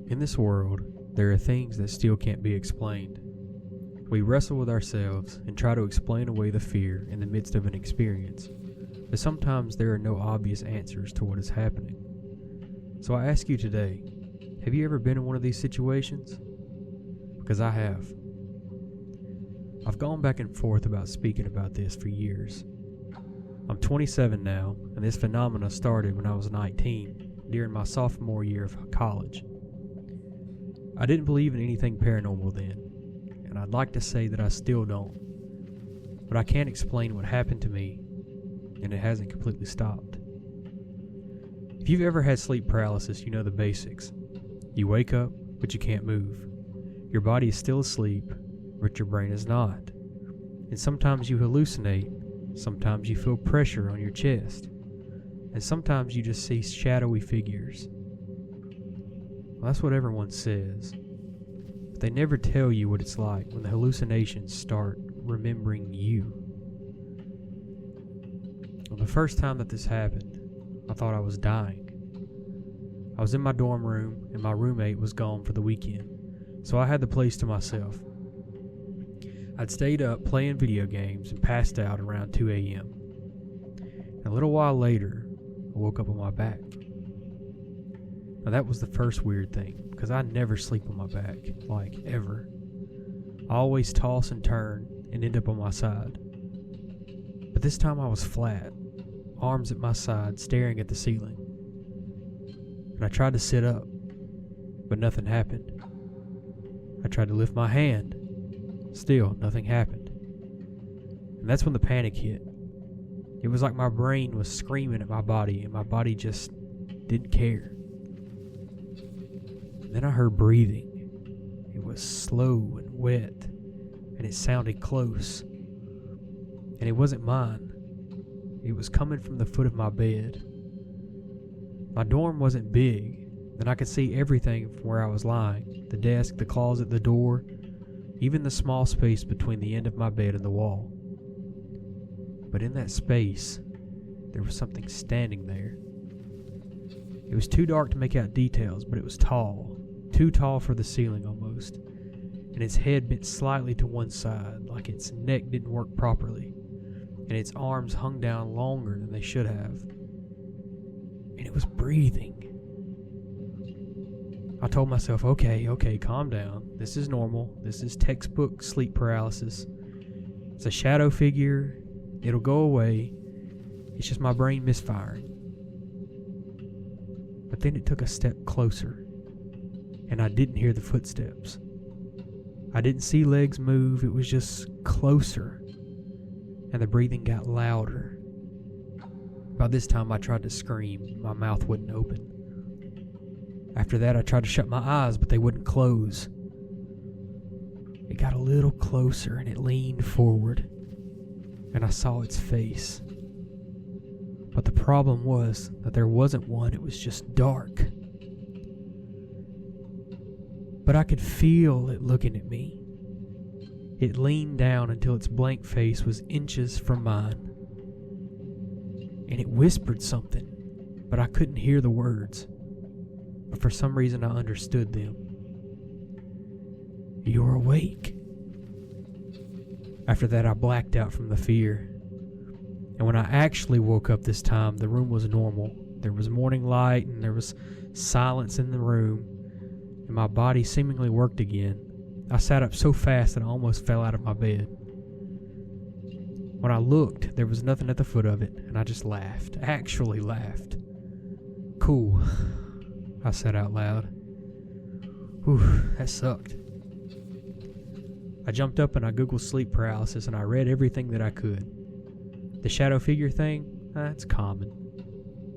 In this world, there are things that still can't be explained. We wrestle with ourselves and try to explain away the fear in the midst of an experience, but sometimes there are no obvious answers to what is happening. So I ask you today, have you ever been in one of these situations? Because I have. I've gone back and forth about speaking about this for years. I'm 27 now, and this phenomena started when I was 19, during my sophomore year of college. I didn't believe in anything paranormal then, and I'd like to say that I still don't. But I can't explain what happened to me, and it hasn't completely stopped. If you've ever had sleep paralysis, you know the basics. You wake up, but you can't move. Your body is still asleep, but your brain is not. And sometimes you hallucinate, sometimes you feel pressure on your chest, and sometimes you just see shadowy figures. Well, that's what everyone says, but they never tell you what it's like when the hallucinations start remembering you. Well, the first time that this happened, I thought I was dying. I was in my dorm room and my roommate was gone for the weekend, so I had the place to myself. I'd stayed up playing video games and passed out around 2 a.m. A little while later, I woke up on my back. Now that was the first weird thing, because I never sleep on my back, like ever. I always toss and turn and end up on my side. But this time I was flat, arms at my side, staring at the ceiling. And I tried to sit up, but nothing happened. I tried to lift my hand, still nothing happened. And that's when the panic hit. It was like my brain was screaming at my body, and my body just didn't care. And then I heard breathing. It was slow and wet, and it sounded close. And it wasn't mine. It was coming from the foot of my bed. My dorm wasn't big, and I could see everything from where I was lying. The desk, the closet, the door, even the small space between the end of my bed and the wall. But in that space, there was something standing there. It was too dark to make out details, but it was tall, too tall for the ceiling almost, and its head bent slightly to one side, like its neck didn't work properly, and its arms hung down longer than they should have. And it was breathing. I told myself, okay, calm down. This is normal. This is textbook sleep paralysis. It's a shadow figure. It'll go away. It's just my brain misfiring. But then it took a step closer, and I didn't hear the footsteps. I didn't see legs move. It was just closer, and the breathing got louder. By this time, I tried to scream. My mouth wouldn't open. After that, I tried to shut my eyes, but they wouldn't close. It got a little closer, and it leaned forward, and I saw its face. But the problem was that there wasn't one, it was just dark. But I could feel it looking at me. It leaned down until its blank face was inches from mine. And it whispered something, but I couldn't hear the words. But for some reason I understood them. "You're awake." After that I blacked out from the fear. And when I actually woke up this time, the room was normal. There was morning light and there was silence in the room, and my body seemingly worked again. I sat up so fast that I almost fell out of my bed. When I looked, there was nothing at the foot of it, and I just laughed. Actually laughed. "Cool," I said out loud. Whew, that sucked. I jumped up and I googled sleep paralysis, and I read everything that I could. The shadow figure thing, that's common.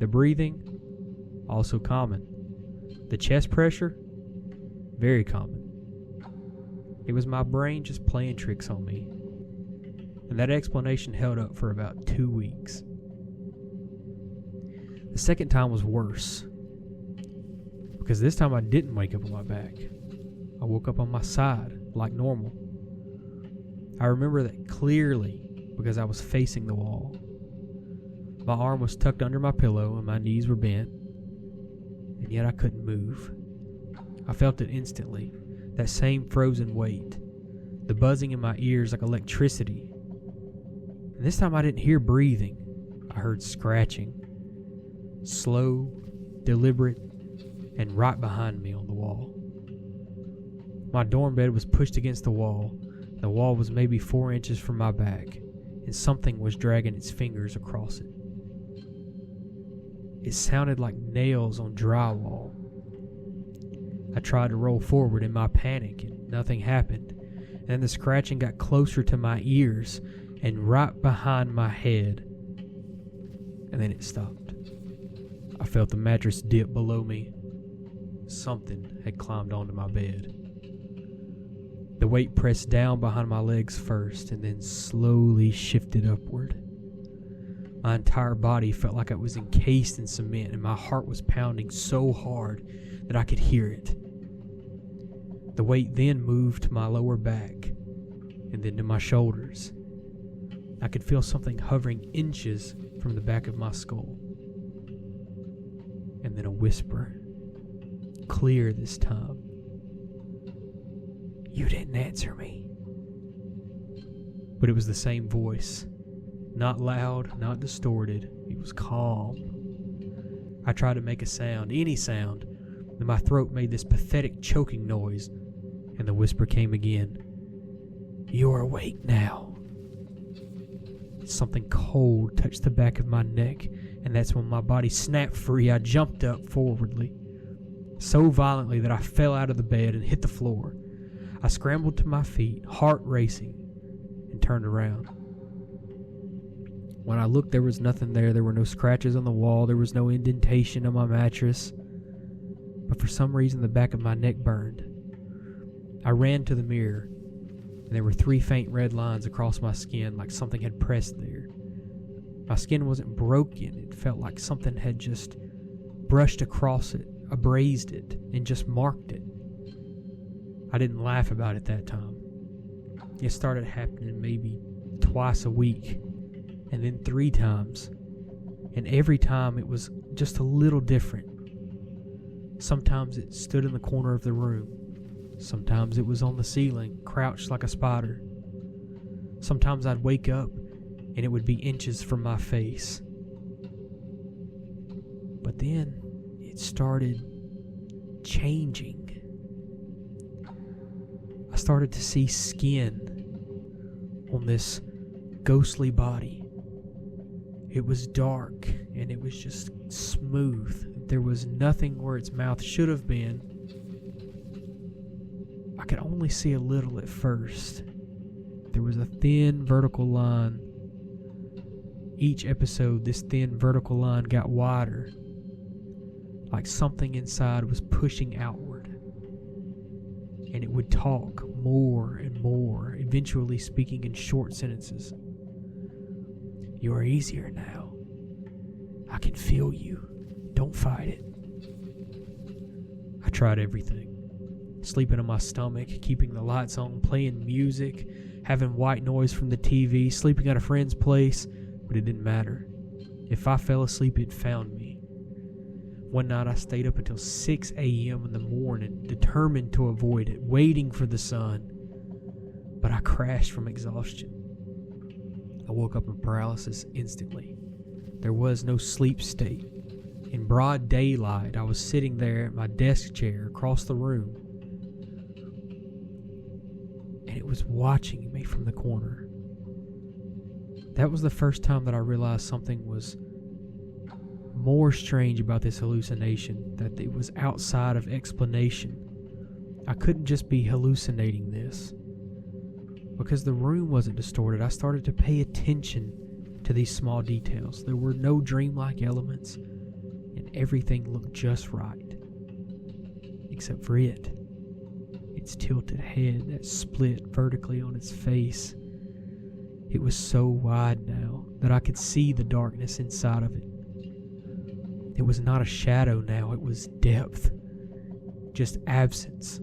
The breathing, also common. The chest pressure, very common. It was my brain just playing tricks on me. And that explanation held up for about 2 weeks. The second time was worse, because this time I didn't wake up on my back. I woke up on my side, like normal. I remember that clearly because I was facing the wall. My arm was tucked under my pillow and my knees were bent, and yet I couldn't move. I felt it instantly, that same frozen weight, the buzzing in my ears like electricity. And this time I didn't hear breathing. I heard scratching, slow, deliberate, and right behind me on the wall. My dorm bed was pushed against the wall. The wall was maybe 4 inches from my back, and something was dragging its fingers across it. It sounded like nails on drywall. I tried to roll forward in my panic, and nothing happened. And then the scratching got closer to my ears and right behind my head. And then it stopped. I felt the mattress dip below me. Something had climbed onto my bed. The weight pressed down behind my legs first and then slowly shifted upward. My entire body felt like it was encased in cement, and my heart was pounding so hard that I could hear it. The weight then moved to my lower back and then to my shoulders. I could feel something hovering inches from the back of my skull. And then a whisper, clear this time. "You didn't answer me." But it was the same voice. Not loud, not distorted. It was calm. I tried to make a sound, any sound, and my throat made this pathetic choking noise, and the whisper came again. "You're awake now." Something cold touched the back of my neck, and that's when my body snapped free. I jumped up forwardly, so violently that I fell out of the bed and hit the floor. I scrambled to my feet, heart racing, and turned around. When I looked, there was nothing there. There were no scratches on the wall. There was no indentation on my mattress. But for some reason, the back of my neck burned. I ran to the mirror, and there were 3 faint red lines across my skin, like something had pressed there. My skin wasn't broken. It felt like something had just brushed across it, abrased it, and just marked it. I didn't laugh about it that time. It started happening maybe twice a week, and then 3 times. And every time it was just a little different. Sometimes it stood in the corner of the room. Sometimes it was on the ceiling, crouched like a spider. Sometimes I'd wake up and it would be inches from my face. But then it started changing. I started to see skin on this ghostly body. It was dark and it was just smooth. There was nothing where its mouth should have been. I could only see a little at first. There was a thin vertical line. Each episode, this thin vertical line got wider, like something inside was pushing outward. And it would talk more and more, eventually speaking in short sentences. "You are easier now. I can feel you. Don't fight it." I tried everything. Sleeping on my stomach, keeping the lights on, playing music, having white noise from the TV, sleeping at a friend's place, but it didn't matter. If I fell asleep, it found me. One night I stayed up until 6 a.m. in the morning, determined to avoid it, waiting for the sun. But I crashed from exhaustion. I woke up in paralysis instantly. There was no sleep state. In broad daylight, I was sitting there at my desk chair across the room, and it was watching me from the corner. That was the first time that I realized something was more strange about this hallucination, that it was outside of explanation. I couldn't just be hallucinating this. Because the room wasn't distorted, I started to pay attention to these small details. There were no dreamlike elements, and everything looked just right. Except for it. Its tilted head that split vertically on its face. It was so wide now that I could see the darkness inside of it. It was not a shadow now, it was depth. Just absence.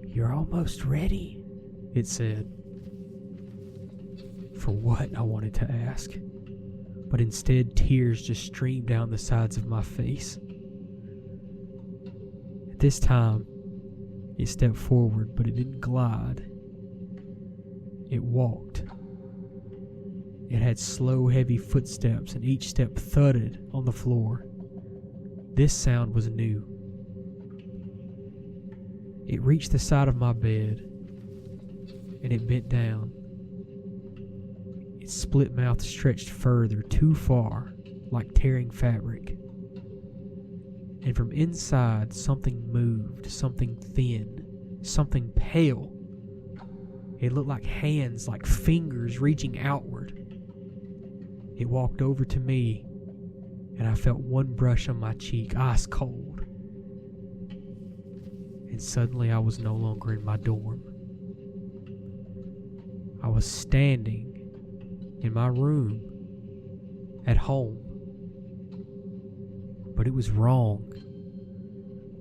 "You're almost ready," it said. For what, I wanted to ask. But instead, tears just streamed down the sides of my face. This time, it stepped forward, but it didn't glide. It walked. It had slow, heavy footsteps, and each step thudded on the floor. This sound was new. It reached the side of my bed, and it bent down. Its split mouth stretched further, too far, like tearing fabric. And from inside, something moved, something thin, something pale. It looked like hands, like fingers reaching outward. It walked over to me, and I felt one brush on my cheek, ice cold. And suddenly I was no longer in my dorm. I was standing in my room at home. But it was wrong.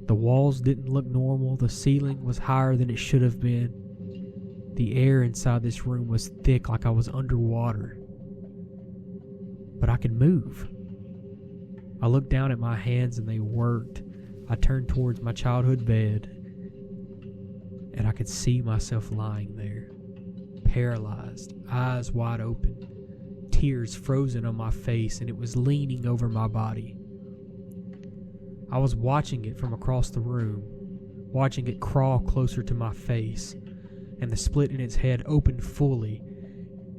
The walls didn't look normal. The ceiling was higher than it should have been. The air inside this room was thick, like I was underwater. But I could move. I looked down at my hands and they worked. I turned towards my childhood bed, and I could see myself lying there, paralyzed, eyes wide open, tears frozen on my face, and it was leaning over my body. I was watching it from across the room, watching it crawl closer to my face, and the split in its head opened fully,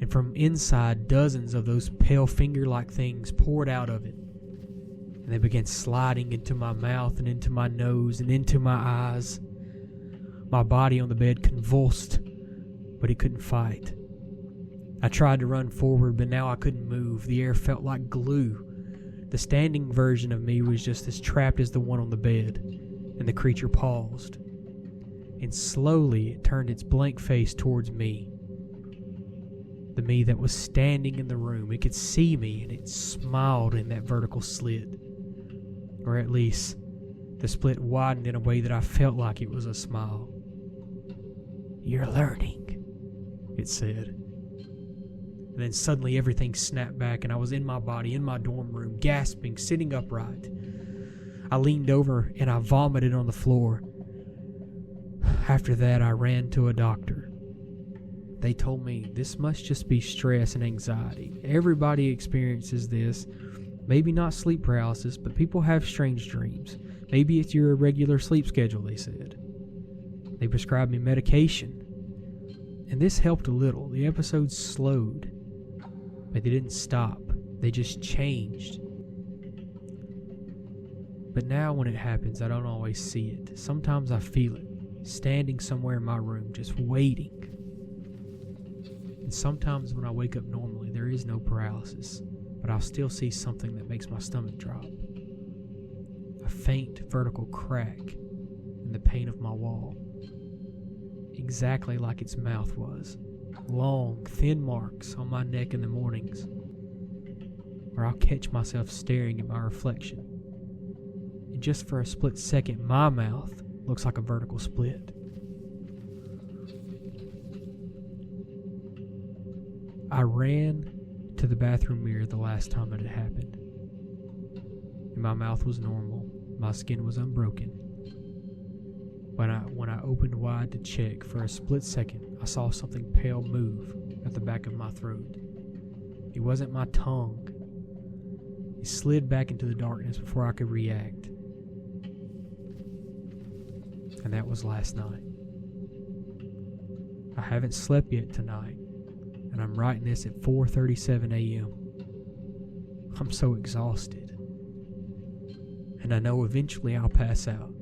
and from inside dozens of those pale finger-like things poured out of it, and they began sliding into my mouth and into my nose and into my eyes. My body on the bed convulsed, but it couldn't fight. I tried to run forward, but now I couldn't move. The air felt like glue. The standing version of me was just as trapped as the one on the bed, and the creature paused. And slowly it turned its blank face towards me. The me that was standing in the room. It could see me, and it smiled in that vertical slit. Or at least, the split widened in a way that I felt like it was a smile. "You're learning," it said. And then suddenly everything snapped back, and I was in my body, in my dorm room, gasping, sitting upright. I leaned over and I vomited on the floor. After that, I ran to a doctor. They told me this must just be stress and anxiety. Everybody experiences this. Maybe not sleep paralysis, but people have strange dreams. Maybe it's your irregular sleep schedule, they said. They prescribed me medication, and this helped a little. The episodes slowed. But they didn't stop. They just changed. But now when it happens, I don't always see it. Sometimes I feel it, standing somewhere in my room, just waiting. And sometimes when I wake up normally, there is no paralysis, but I'll still see something that makes my stomach drop. A faint vertical crack in the pane of my wall. Exactly like its mouth was. Long, thin marks on my neck in the mornings, where I'll catch myself staring at my reflection. And just for a split second, my mouth looks like a vertical split. I ran to the bathroom mirror the last time it had happened. And my mouth was normal. My skin was unbroken. When I opened wide to check, for a split second, I saw something pale move at the back of my throat. It wasn't my tongue. It slid back into the darkness before I could react. And that was last night. I haven't slept yet tonight, and I'm writing this at 4:37 a.m. I'm so exhausted. And I know eventually I'll pass out.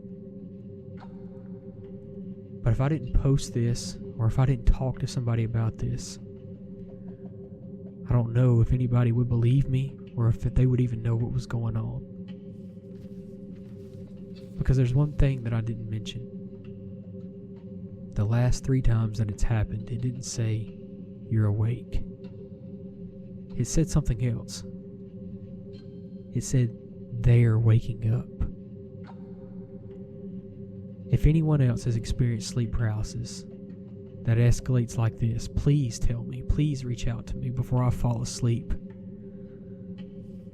But if I didn't post this, or if I didn't talk to somebody about this, I don't know if anybody would believe me, or if they would even know what was going on. Because there's one thing that I didn't mention. The last 3 times that it's happened, it didn't say, "You're awake." It said something else. It said, "They're waking up." If anyone else has experienced sleep paralysis that escalates like this, please tell me. Please reach out to me before I fall asleep.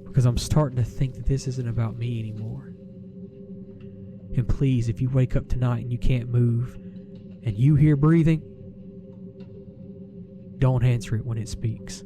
Because I'm starting to think that this isn't about me anymore. And please, if you wake up tonight and you can't move, and you hear breathing, don't answer it when it speaks.